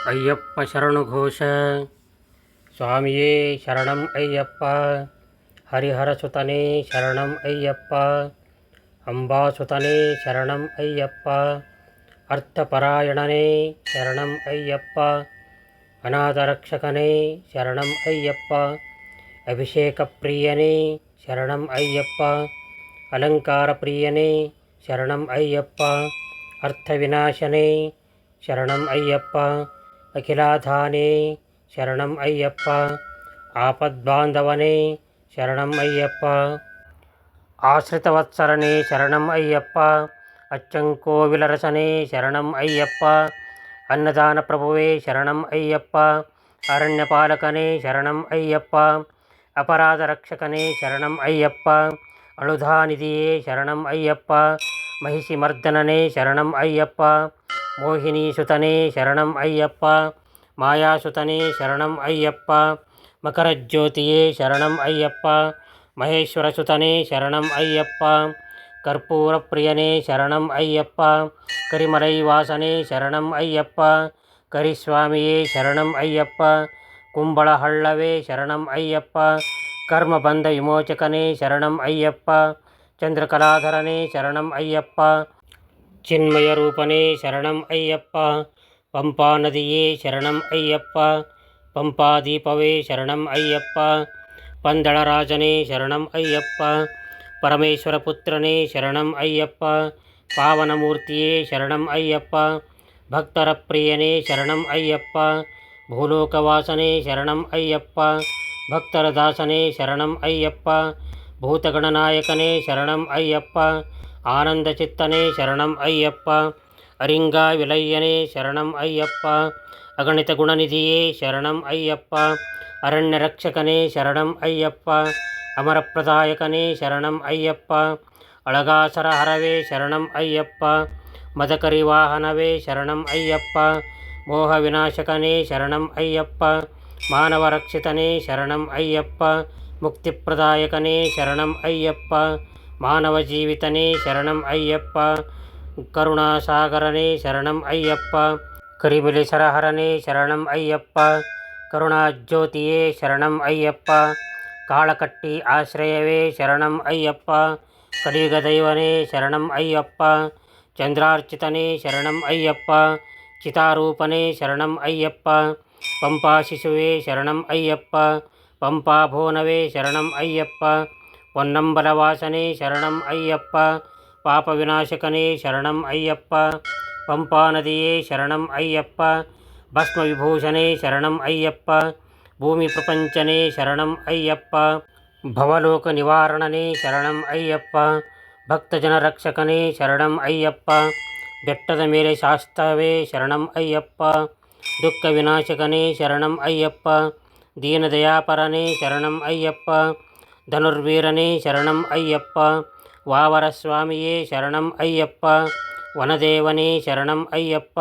ಅಯ್ಯಪ್ಪ ಶರಣು ಘೋಷ. ಸ್ವಾಮಿಯೇ ಶರಣಂ ಅಯ್ಯಪ್ಪ. ಹರಿಹರ ಸುತನೇ ಶರಣಂ ಅಯ್ಯಪ್ಪ. ಅಂಬಾಸುತನೇ ಶರಣಂ ಅಯ್ಯಪ್ಪ. ಅರ್ಥಪರಾಯಣನೇ ಶರಣಂ ಅಯ್ಯಪ್ಪ. ಅನಾಥರಕ್ಷಕನೇ ಶರಣಂ ಅಯ್ಯಪ್ಪ. ಅಭಿಷೇಕ ಪ್ರಿಯನೇ ಶರಣಂ ಅಯ್ಯಪ್ಪ. ಅಲಂಕಾರ ಪ್ರಿಯನೇ ಶರಣಂ ಅಯ್ಯಪ್ಪ. ಅರ್ಥವಿನಾಶನೇ ಶರಣಂ ಅಯ್ಯಪ್ಪ. ಅಖಿಲಾಧಾನೇ ಶರಣಂ ಅಯ್ಯಪ್ಪ. ಆಪದ್ಬಾಂಧವನೇ ಶರಣಂ ಅಯ್ಯಪ್ಪ. ಆಶ್ರಿತವತ್ಸರನೇ ಶರಣಂ ಅಯ್ಯಪ್ಪ. ಅಚ್ಚಂಕೋವಿಲರಸನೇ ಶರಣಂ ಅಯ್ಯಪ್ಪ. ಅನ್ನದಾನ ಪ್ರಭುವೇ ಶರಣಂ ಅಯ್ಯಪ್ಪ. ಅರಣ್ಯಪಾಲಕನೇ ಶರಣಂ ಅಯ್ಯಪ್ಪ. ಅಪರಾಧ ರಕ್ಷಕನೇ ಶರಣಂ ಅಯ್ಯಪ್ಪ. ಅಳುಧಾನಿಧಿಯೇ ಶರಣಂ ಅಯ್ಯಪ್ಪ. ಮಹಿಷಿ ಮರ್ದನನೇ ಶರಣಂ ಅಯ್ಯಪ್ಪ. ಮೋಹಿನಿ ಸುತನೇ ಶರಣಂ ಅಯ್ಯಪ್ಪ. ಮಾಯಾಸುತನೇ ಶರಣಂ ಅಯ್ಯಪ್ಪ. ಮಕರಜ್ಯೋತಿಯೇ ಶರಣಂ ಅಯ್ಯಪ್ಪ. ಮಹೇಶ್ವರ ಸುತನೇ ಶರಣಂ ಅಯ್ಯಪ್ಪ. ಕರ್ಪೂರ ಪ್ರಿಯನೇ ಶರಣಂ ಅಯ್ಯಪ್ಪ. ಕರಿಮಲೈ ವಾಸನೇ ಶರಣಂ ಅಯ್ಯಪ್ಪ. ಕರಿಸ್ವಾಮಿಯೇ ಶರಣಂ ಅಯ್ಯಪ್ಪ. ಕುಂಬಳಹಳ್ಳವೇ ಶರಣಂ ಅಯ್ಯಪ್ಪ. ಕರ್ಮಬಂಧ ವಿಮೋಚಕನೇ ಶರಣಂ ಅಯ್ಯಪ್ಪ. ಚಂದ್ರಕಲಾಧರನೇ ಶರಣಂ ಅಯ್ಯಪ್ಪ. ಚಿನ್ಮಯ ರೂಪನೇ ಶರಣಂ ಅಯ್ಯಪ್ಪ. ಪಂಪಾ ನದಿಯೇ ಶರಣಂ ಅಯ್ಯಪ್ಪ. ಪಂಪಾದೀಪವೇ ಶರಣಂ ಅಯ್ಯಪ್ಪ. ಪಂದಳರಾಜನೇ ಶರಣಂ ಅಯ್ಯಪ್ಪ. ಪರಮೇಶ್ವರ ಪುತ್ರನೇ ಶರಣಂ ಅಯ್ಯಪ್ಪ. ಪಾವನಮೂರ್ತಿಯೇ ಶರಣಂ ಅಯ್ಯಪ್ಪ. ಭಕ್ತರ ಪ್ರಿಯನೇ ಶರಣಂ ಅಯ್ಯಪ್ಪ. ಭೂಲೋಕವಾಸನೇ ಶರಣಂ ಅಯ್ಯಪ್ಪ. ಭಕ್ತರ ದಾಸನೇ ಶರಣಂ ಅಯ್ಯಪ್ಪ. ಭೂತಗಣನಾಯಕನೇ ಶರಣಂ ಅಯ್ಯಪ್ಪ. ಆನಂದ ಚಿತ್ತನೇ ಶರಣಂ ಅಯ್ಯಪ್ಪ. ಅರಿಂಗಾ ವಿಲಯ್ಯನೇ ಶರಣಂ ಅಯ್ಯಪ್ಪ. ಅಗಣಿತ ಗುಣನಿಧಿಯೇ ಶರಣಂ ಅಯ್ಯಪ್ಪ. ಅರಣ್ಯ ರಕ್ಷಕನೇ ಶರಣಂ ಅಯ್ಯಪ್ಪ. ಅಮರಪ್ರದಾಯಕನೇ ಶರಣಂ ಅಯ್ಯಪ್ಪ. ಅಳಗಾಸರ ಹರವೇ ಶರಣಂ ಅಯ್ಯಪ್ಪ. ಮದಕರಿವಾಹನವೇ ಶರಣಂ ಅಯ್ಯಪ್ಪ. ಮೋಹ ವಿನಾಶಕನೇ ಶರಣಂ ಅಯ್ಯಪ್ಪ. ಮಾನವ ರಕ್ಷಿತನೇ ಶರಣಂ ಅಯ್ಯಪ್ಪ. ಮುಕ್ತಿಪ್ರದಾಯಕನೇ ಶರಣಂ ಅಯ್ಯಪ್ಪ. ಮಾನವ ಜೀವಿತನೇ ಶರಣಂ ಅಯ್ಯಪ್ಪ. ಕರುಣಾಸಾಗರನೇ ಶರಣಂ ಅಯ್ಯಪ್ಪ. ಕರಿಮಿಲಿ ಸರಹರನೇ ಶರಣಂ ಅಯ್ಯಪ್ಪ. ಕರುಣಾಜ್ಯೋತಿಯೇ ಶರಣಂ ಅಯ್ಯಪ್ಪ. ಕಾಳಕಟ್ಟಿ ಆಶ್ರಯವೇ ಶರಣಂ ಅಯ್ಯಪ್ಪ. ಕಲಿಯುಗ ದೈವನೇ ಶರಣಂ ಅಯ್ಯಪ್ಪ. ಚಂದ್ರಾರ್ಚಿತನೇ ಶರಣಂ ಅಯ್ಯಪ್ಪ. ಚಿತಾರೂಪನೇ ಶರಣಂ ಅಯ್ಯಪ್ಪ. ಪಂಪಾ ಶಿಶುವೇ ಶರಣಂ ಅಯ್ಯಪ್ಪ. ಪಂಪಾಭೋನವೇ ಶರಣಂ ಅಯ್ಯಪ್ಪ. ಹೊನ್ನಂಬಲವಾಸನೇ ಶರಣಂ ಅಯ್ಯಪ್ಪ. ಪಾಪ ವಿನಾಶಕನೇ ಶರಣಂ ಅಯ್ಯಪ್ಪ. ಪಂಪಾ ನದಿಯೇ ಶರಣಂ ಅಯ್ಯಪ್ಪ. ಭಸ್ಮ ವಿಭೂಷಣೇ ಶರಣಂ ಅಯ್ಯಪ್ಪ. ಭೂಮಿ ಪ್ರಪಂಚನೇ ಶರಣಂ ಅಯ್ಯಪ್ಪ. ಭವಲೋಕ ನಿವಾರಣನೇ ಶರಣಂ ಅಯ್ಯಪ್ಪ. ಭಕ್ತಜನ ರಕ್ಷಕನೇ ಶರಣಂ ಅಯ್ಯಪ್ಪ. ಬೆಟ್ಟದ ಮೇಲೆ ಶಾಸ್ತವೇ ಶರಣಂ ಅಯ್ಯಪ್ಪ. ದುಃಖ ವಿನಾಶಕನೇ ಶರಣಂ ಅಯ್ಯಪ್ಪ. ದೀನದಯಾಪರನೇ ಶರಣಂ ಅಯ್ಯಪ್ಪ. ಧನುರ್ವೀರನೇ ಶರಣಂ ಅಯ್ಯಪ್ಪ. ವಾವರ ಸ್ವಾಮಿಯೇ ಶರಣಂ ಅಯ್ಯಪ್ಪ. ವನದೇವನೇ ಶರಣಂ ಅಯ್ಯಪ್ಪ.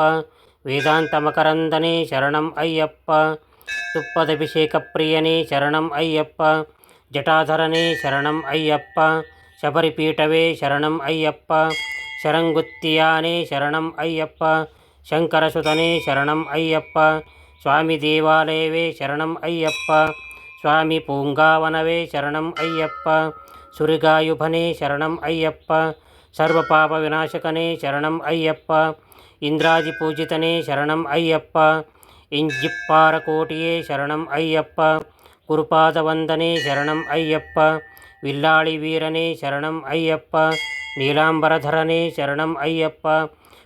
ವೇದಾಂತ ಮಕರಂದನೇ ಶರಣಂ ಅಯ್ಯಪ್ಪ. ತುಪ್ಪದಭಿಷೇಕ ಪ್ರಿಯನೇ ಶರಣಂ ಅಯ್ಯಪ್ಪ. ಜಟಾಧರನೇ ಶರಣಂ ಅಯ್ಯಪ್ಪ. ಶಬರಿಪೀಠವೇ ಶರಣಂ ಅಯ್ಯಪ್ಪ. ಶರಂಗುತ್ತಿಯಾನೇ ಶರಣಂ ಅಯ್ಯಪ್ಪ. ಶಂಕರಸುತನೇ ಶರಣಂ ಅಯ್ಯಪ್ಪ. ಸ್ವಾಮಿ ದೇವಾಲಯವೇ ಶರಣಂ ಅಯ್ಯಪ್ಪ. ಸ್ವಾಮಿ ಪೂಂಗಾವನವೇ ಶರಣಂ ಅಯ್ಯಪ್ಪ. ಸುರಿಗಾಯುಭನೇ ಶರಣಂ ಅಯ್ಯಪ್ಪ. ಸರ್ವಪಾಪ ವಿನಾಶಕನೇ ಶರಣಂ ಅಯ್ಯಪ್ಪ. ಇಂದ್ರಾದಿಪೂಜಿತನೇ ಶರಣಂ ಅಯ್ಯಪ್ಪ. ಇಂಜಿಪ್ಪಾರಕೋಟಿಯೇ ಶರಣಂ ಅಯ್ಯಪ್ಪ. ಗುರುಪಾದವಂದನೇ ಶರಣಂ ಅಯ್ಯಪ್ಪ. ವಿಲ್ಲಾಳಿ ವೀರನೇ ಶರಣಂ ಅಯ್ಯಪ್ಪ. ನೀಲಾಂಬರಧರನೇ ಶರಣಂ ಅಯ್ಯಪ್ಪ.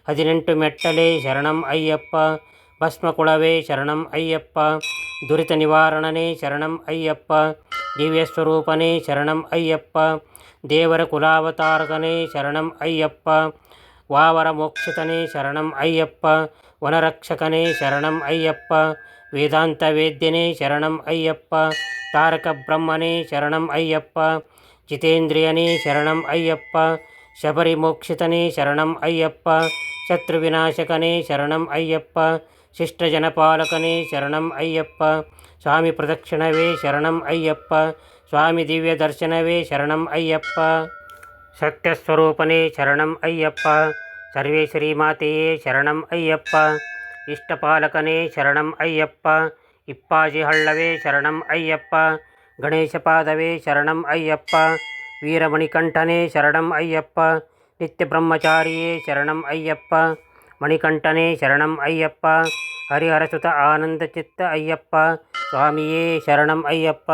18 ಮೆಟ್ಟಲೇ ಶರಣಂ ಅಯ್ಯಪ್ಪ. ಭಸ್ಮಕುಳವೇ ಶರಣಂ ಅಯ್ಯಪ್ಪ. ದುರಿತ ನಿವಾರಣನೇ ಶರಣಂ ಅಯ್ಯಪ್ಪ. ದಿವ್ಯಸ್ವರೂಪನೇ ಶರಣಂ ಅಯ್ಯಪ್ಪ. ದೇವರ ಕುಲಾವತಾರಕನೇ ಶರಣಂ ಅಯ್ಯಪ್ಪ. ವಾವರ ಮೋಕ್ಷಿತನೇ ಶರಣಂ ಅಯ್ಯಪ್ಪ. ವನರಕ್ಷಕನೇ ಶರಣಂ ಅಯ್ಯಪ್ಪ. ವೇದಾಂತ ವೇದ್ಯನೇ ಶರಣಂ ಅಯ್ಯಪ್ಪ. ತಾರಕ ಬ್ರಹ್ಮನೇ ಶರಣಂ ಅಯ್ಯಪ್ಪ. ಜಿತೇಂದ್ರಿಯನೇ ಶರಣಂ ಅಯ್ಯಪ್ಪ. ಶಬರಿ ಮೋಕ್ಷಿತನೇ ಶರಣಂ ಅಯ್ಯಪ್ಪ. ಶತ್ರುವಿನಾಶಕನೇ ಶರಣಂ ಅಯ್ಯಪ್ಪ. ಶಿಷ್ಟಜನಪಾಲಕನೇ ಶರಣಂ ಅಯ್ಯಪ್ಪ. ಸ್ವಾಮಿ ಪ್ರದಕ್ಷಿಣವೇ ಶರಣಂ ಅಯ್ಯಪ್ಪ. ಸ್ವಾಮಿ ದಿವ್ಯ ದರ್ಶನವೇ ಶರಣಂ ಅಯ್ಯಪ್ಪ. ಸತ್ಯಸ್ವರೂಪನೇ ಶರಣಂ ಅಯ್ಯಪ್ಪ. ಸರ್ವೇಶ್ವರಿ ಮಾತೆಯೇ ಶರಣಂ ಅಯ್ಯಪ್ಪ. ಇಷ್ಟಪಾಲಕನೇ ಶರಣಂ ಅಯ್ಯಪ್ಪ. ಇಪ್ಪಾಜಿ ಹಳ್ಳವೇ ಶರಣಂ ಅಯ್ಯಪ್ಪ. ಗಣೇಶಪಾದವೇ ಶರಣಂ ಅಯ್ಯಪ್ಪ. ವೀರಮಣಿಕಂಠನೇ ಶರಣಂ ಅಯ್ಯಪ್ಪ. ನಿತ್ಯ ಬ್ರಹ್ಮಚಾರಿಯೇ ಶರಣಂ ಅಯ್ಯಪ್ಪ. ಮಣಿಕಂಠನೇ ಶರಣಂ ಅಯ್ಯಪ್ಪ. ಹರಿಹರಸುತ ಆನಂದ ಚಿತ್ತ ಅಯ್ಯಪ್ಪ. ಸ್ವಾಮಿಯೇ ಶರಣಂ ಅಯ್ಯಪ್ಪ.